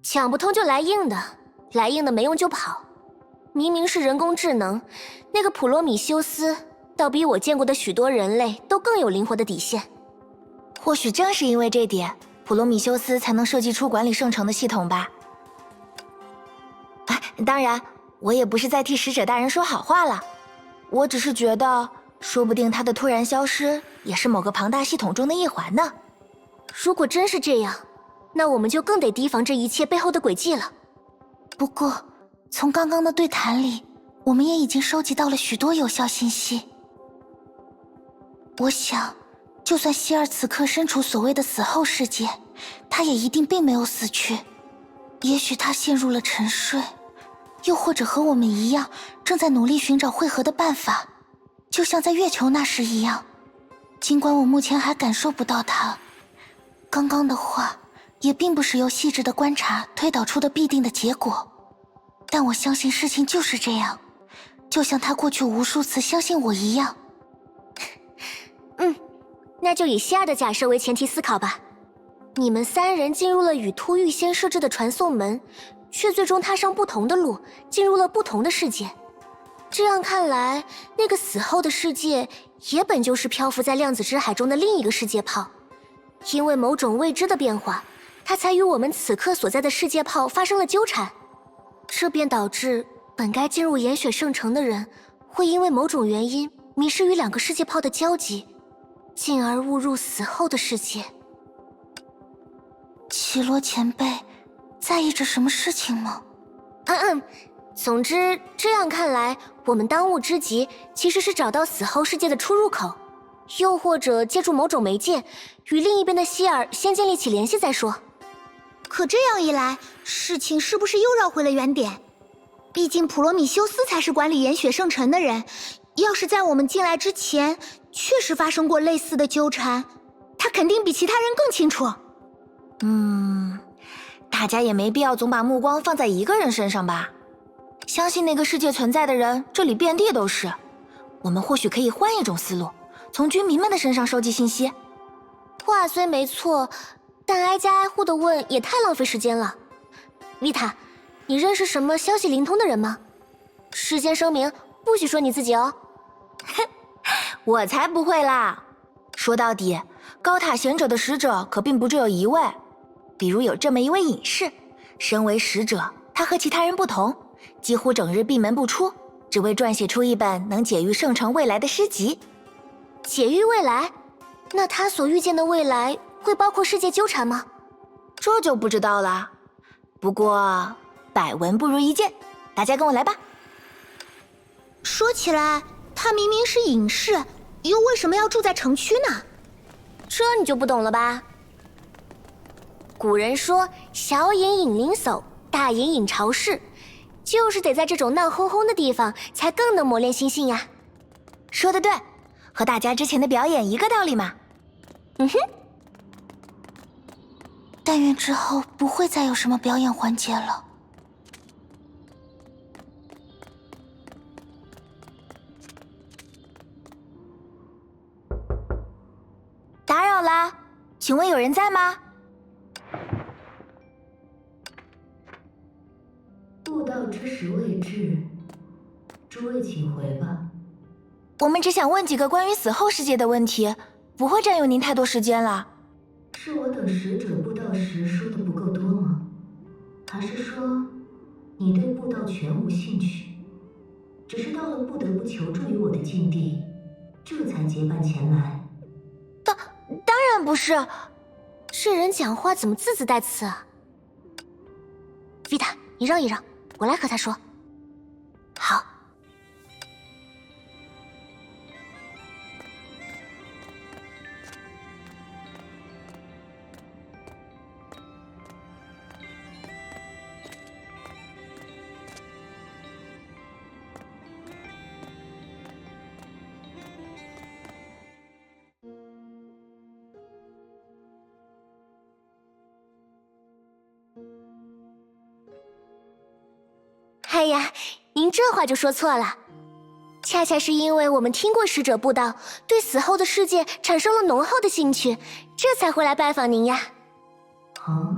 抢不通就来硬的，来硬的没用就跑。明明是人工智能，那个普罗米修斯倒比我见过的许多人类都更有灵活的底线。或许正是因为这点，普罗米修斯才能设计出管理圣城的系统吧。当然，我也不是在替使者大人说好话了，我只是觉得，说不定他的突然消失也是某个庞大系统中的一环呢。如果真是这样，那我们就更得提防这一切背后的诡计了。不过，从刚刚的对谈里，我们也已经收集到了许多有效信息。我想，就算希尔此刻身处所谓的死后世界，他也一定并没有死去。也许他陷入了沉睡，又或者和我们一样，正在努力寻找汇合的办法，就像在月球那时一样。尽管我目前还感受不到他，刚刚的话也并不是由细致的观察推导出的必定的结果，但我相信事情就是这样，就像他过去无数次相信我一样。那就以希尔的假设为前提思考吧。你们三人进入了与突预先设置的传送门，却最终踏上不同的路，进入了不同的世界。这样看来，那个死后的世界也本就是漂浮在量子之海中的另一个世界泡。因为某种未知的变化，它才与我们此刻所在的世界泡发生了纠缠，这便导致本该进入岩雪圣城的人，会因为某种原因迷失于两个世界泡的交集，进而误入死后的世界。绮罗前辈在意着什么事情吗？总之，这样看来，我们当务之急其实是找到死后世界的出入口，又或者借助某种媒介，与另一边的希尔先建立起联系再说。可这样一来，事情是不是又绕回了原点？毕竟普罗米修斯才是管理岩雪圣城的人，要是在我们进来之前确实发生过类似的纠缠，他肯定比其他人更清楚。大家也没必要总把目光放在一个人身上吧。相信那个世界存在的人，这里遍地都是。我们或许可以换一种思路，从居民们的身上收集信息。话虽没错，但挨家挨户的问也太浪费时间了。丽塔，你认识什么消息灵通的人吗？事先声明，不许说你自己哦。我才不会啦！说到底，高塔贤者的使者可并不只有一位。比如有这么一位隐士，身为使者，他和其他人不同，几乎整日闭门不出，只为撰写出一本能解喻圣城未来的诗集。解喻未来？那他所预见的未来会包括世界纠缠吗？这就不知道了。不过百闻不如一见，大家跟我来吧。说起来，他明明是隐士，又为什么要住在城区呢？这你就不懂了吧？古人说小隐隐灵叟，大隐隐巢室，就是得在这种闹哄哄的地方才更能磨练心性呀。说得对，和大家之前的表演一个道理嘛。但愿之后不会再有什么表演环节了。打扰啦，请问有人在吗？布道之时未至，诸位请回吧。我们只想问几个关于死后世界的问题，不会占用您太多时间了。是我等使者布道时说的不够多吗？还是说你对布道全无兴趣，只是到了不得不求助于我的境地，这才结伴前来？当然不是。这人讲话怎么字字带刺啊？维塔，你让一让，我来和他说。好。哎呀，您这话就说错了，恰恰是因为我们听过使者布道，对死后的世界产生了浓厚的兴趣，这才会来拜访您呀。哦，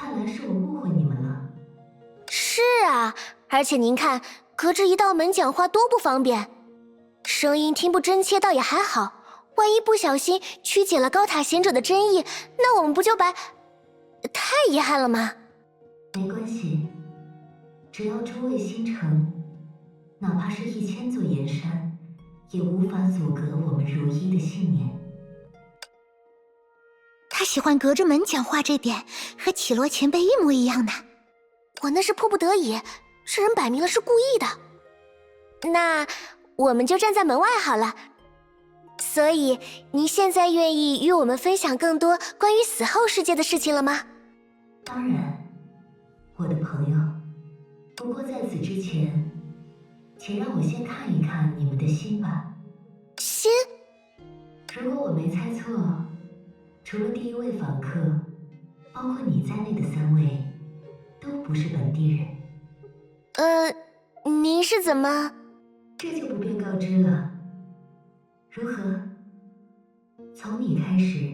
看来是我误会你们了。是啊，而且您看，隔着一道门讲话多不方便，声音听不真切倒也还好，万一不小心曲解了高塔贤者的真意，那我们不就白……太遗憾了吗？没关系，只要诸位心诚，哪怕是1000座岩山，也无法阻隔我们如一的信念。他喜欢隔着门讲话这点，和绮罗前辈一模一样呢。我那是迫不得已，这人摆明了是故意的。那我们就站在门外好了。所以，您现在愿意与我们分享更多关于死后世界的事情了吗？当然，我的朋友。不过在此之前，请让我先看一看你们的心吧。心？如果我没猜错，除了第1位访客，包括你在内的3位，都不是本地人。您是怎么……这就不便告知了。如何？从你开始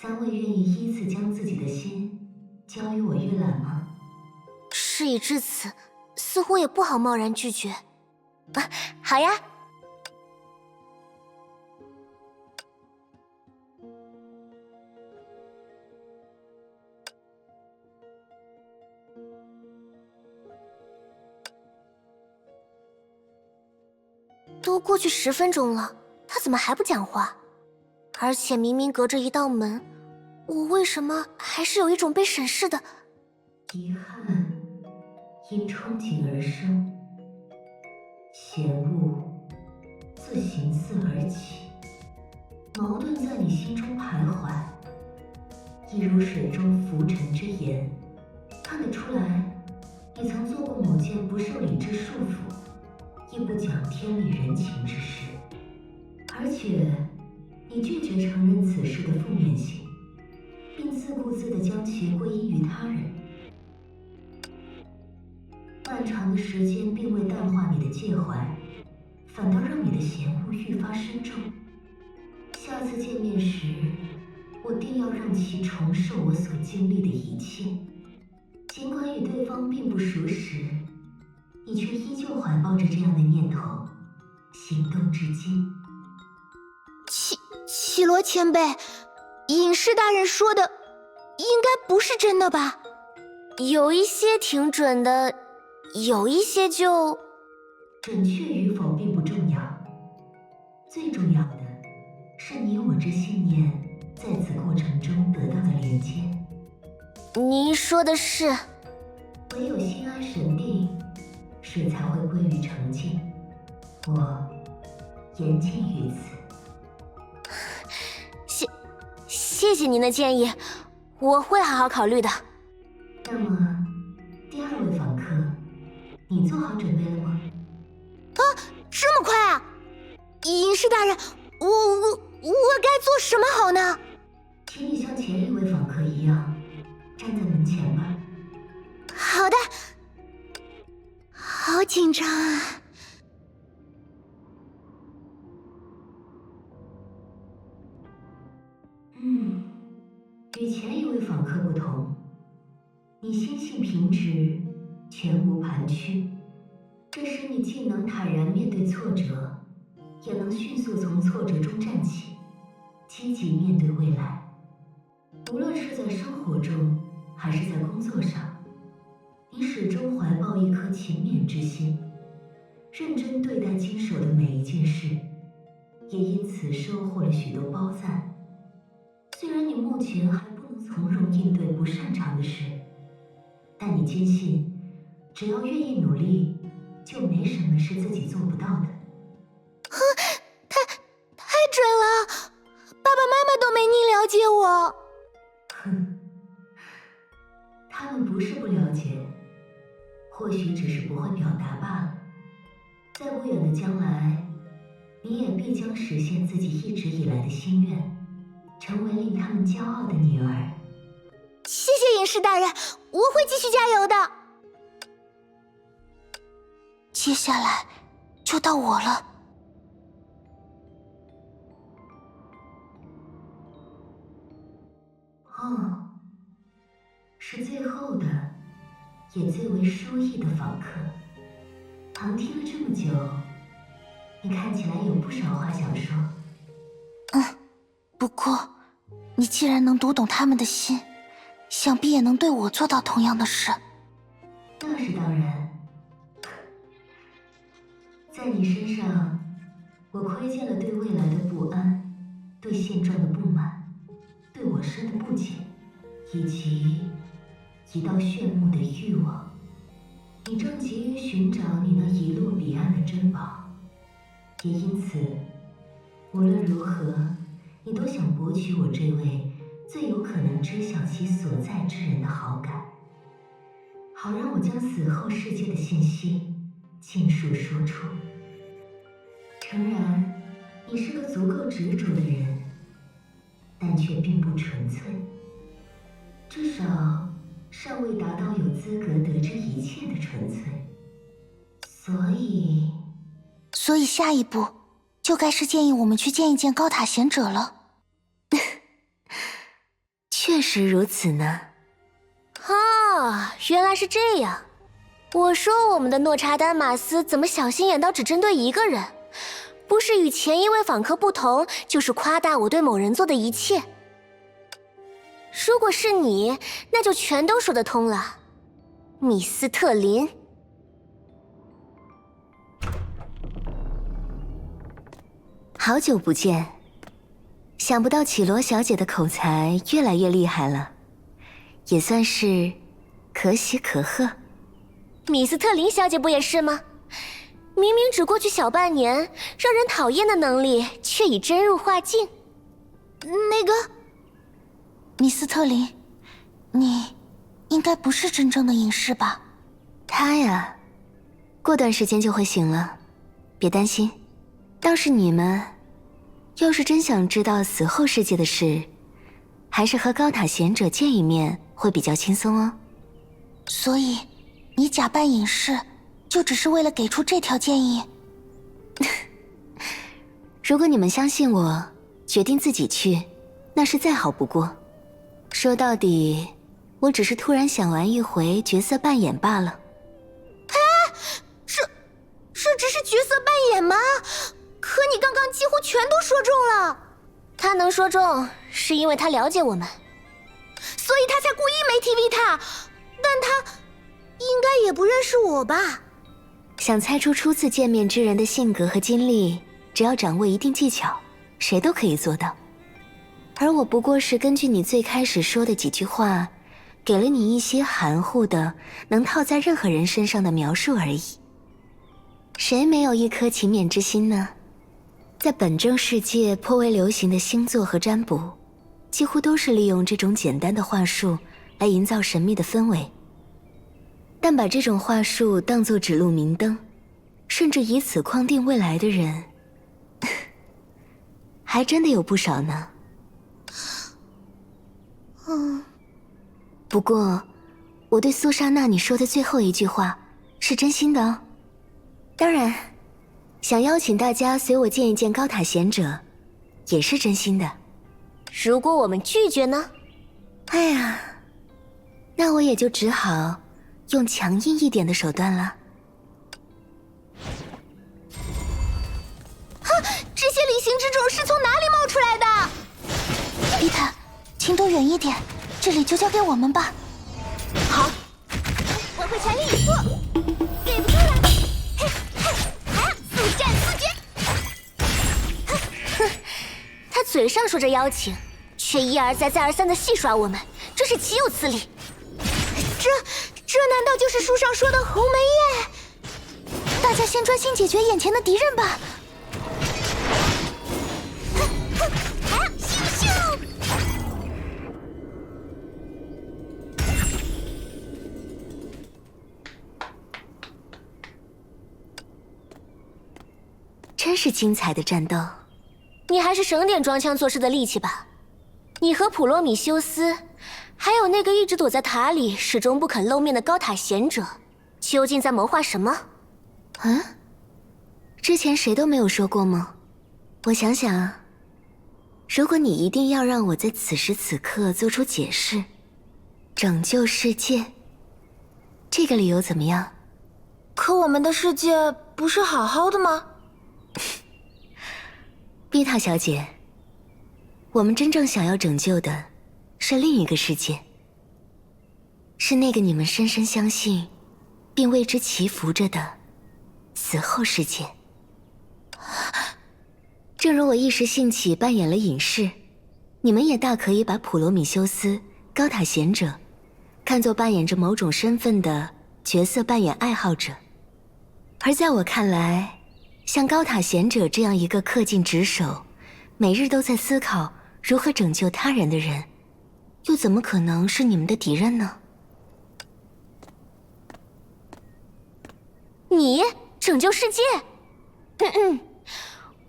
，3位愿意依次将自己的心交与我阅览吗？事已至此，似乎也不好贸然拒绝。啊，好呀。都过去10分钟了，他怎么还不讲话？而且明明隔着一道门，我为什么还是有一种被审视的……遗憾因憧憬而生，嫌恶自形似而起，矛盾在你心中徘徊，一如水中浮沉之盐。看得出来，你曾做过某件不受理之束缚，亦不讲天理人情之事，而且你拒绝承认此事的负面性，并自顾自地将其归因于他人。漫长的时间并未淡化你的介怀，反倒让你的嫌恶愈发深重。下次见面时，我定要让其重受我所经历的一切。尽管与对方并不熟识，你却依旧怀抱着这样的念头，行动至今。绮罗前辈，隐士大人说的应该不是真的吧？有一些挺准的，有一些就……准确与否并不重要，最重要的是你我之信念在此过程中得到的连接。您说的是，唯有心安神定，水才会归于澄净。我言尽于此。谢谢您的建议，我会好好考虑的。那么，第2位访客，你做好准备了吗？这么快啊！隐士大人，我该做什么好呢？请你像前1位访客一样，站在门前吧。好的。好紧张啊！与前1位访客不同，你心性平直，全无盘曲，这使你既能坦然面对挫折，也能迅速从挫折中站起，积极面对未来。无论是在生活中，还是在工作上，你始终怀抱一颗勤勉之心，认真对待经手的每一件事，也因此收获了许多褒赞。虽然你目前还不能从容应对不擅长的事，但你坚信，只要愿意努力，就没什么是自己做不到的。太准了！爸爸妈妈都没你了解我。哼，他们不是不了解，或许只是不会表达罢了。在不远的将来，你也必将实现自己一直以来的心愿，成为令他们骄傲的女儿。谢谢隐士大人，我会继续加油的。接下来就到我了。哦，是最后的，也最为殊异的访客。旁听了这么久，你看起来有不少话想说。不过，你既然能读懂他们的心，想必也能对我做到同样的事。那是当然。在你身上，我窥见了对未来的不安，对现状的不满，对我身的不解，以及一道炫目的欲望。你正急于寻找你那遗落彼岸的珍宝，也因此，无论如何，你都想博取我这位最有可能知晓其所在之人的好感，好让我将死后世界的信息尽数说出。诚然，你是个足够执着的人，但却并不纯粹，至少尚未达到有资格得知一切的纯粹。所以下一步就该是建议我们去见一见高塔贤者了。确实如此呢。原来是这样。我说我们的诺查丹马斯怎么小心眼到只针对一个人，不是与前一位访客不同，就是夸大我对某人做的一切。如果是你，那就全都说得通了。米斯特林。好久不见，想不到绮罗小姐的口才越来越厉害了，也算是可喜可贺。米斯特林小姐不也是吗？明明只过去小半年，让人讨厌的能力却已真入化境。那个米斯特林，你应该不是真正的隐士吧？他呀，过段时间就会醒了，别担心。倒是你们，要是真想知道死后世界的事，还是和高塔贤者见一面会比较轻松哦。所以，你假扮隐士，就只是为了给出这条建议？如果你们相信我，决定自己去，那是再好不过。说到底，我只是突然想玩一回角色扮演罢了。这只是角色扮演吗？可你刚刚几乎全都说中了。他能说中，是因为他了解我们，所以他才故意没提维塔。但他应该也不认识我吧？想猜出初次见面之人的性格和经历，只要掌握一定技巧，谁都可以做到。而我不过是根据你最开始说的几句话，给了你一些含糊的能套在任何人身上的描述而已。谁没有一颗勤勉之心呢？在本正世界颇为流行的星座和占卜，几乎都是利用这种简单的话术来营造神秘的氛围。但把这种话术当作指路明灯，甚至以此框定未来的人，还真的有不少呢。不过，我对苏莎娜你说的最后一句话是真心的哦。当然，想邀请大家随我见一见高塔贤者，也是真心的。如果我们拒绝呢？哎呀，那我也就只好用强硬一点的手段了。这些离形之种是从哪里冒出来的？伊塔，请躲远一点，这里就交给我们吧。好，我会全力以赴。给不住了！嘿，速战速决！他嘴上说着邀请，却一而再再而三的戏耍我们，真是岂有此理！这难道就是书上说的鸿门宴？大家先专心解决眼前的敌人吧。咻咻！真是精彩的战斗，你还是省点装腔作势的力气吧。你和普罗米修斯，还有那个一直躲在塔里始终不肯露面的高塔贤者，究竟在谋划什么？之前谁都没有说过吗？我想想啊，如果你一定要让我在此时此刻做出解释，拯救世界，这个理由怎么样？可我们的世界不是好好的吗？碧塔小姐，我们真正想要拯救的是另一个世界，是那个你们深深相信并为之祈福着的死后世界。正如我一时兴起扮演了隐士，你们也大可以把普罗米修斯、高塔贤者看作扮演着某种身份的角色扮演爱好者。而在我看来，像高塔贤者这样一个恪尽职守，每日都在思考如何拯救他人的人，又怎么可能是你们的敌人呢？你拯救世界？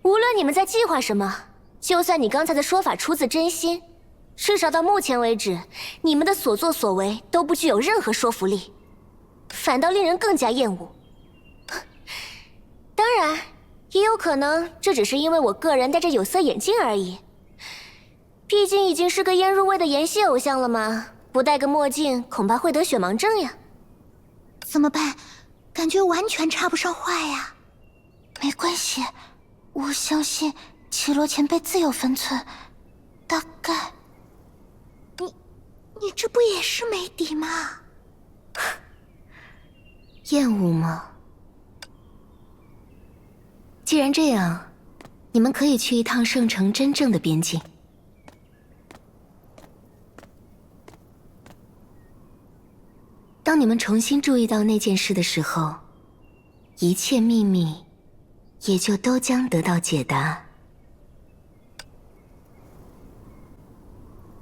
无论你们在计划什么，就算你刚才的说法出自真心，至少到目前为止，你们的所作所为都不具有任何说服力，反倒令人更加厌恶。当然，也有可能这只是因为我个人戴着有色眼镜而已。毕竟已经是个烟入味的演戏偶像了嘛，不戴个墨镜恐怕会得血盲症呀。怎么办？感觉完全插不上话呀。没关系，我相信绮罗前辈自有分寸，大概。你这不也是没底吗？厌恶吗？既然这样，你们可以去一趟圣城真正的边境。当你们重新注意到那件事的时候，一切秘密也就都将得到解答。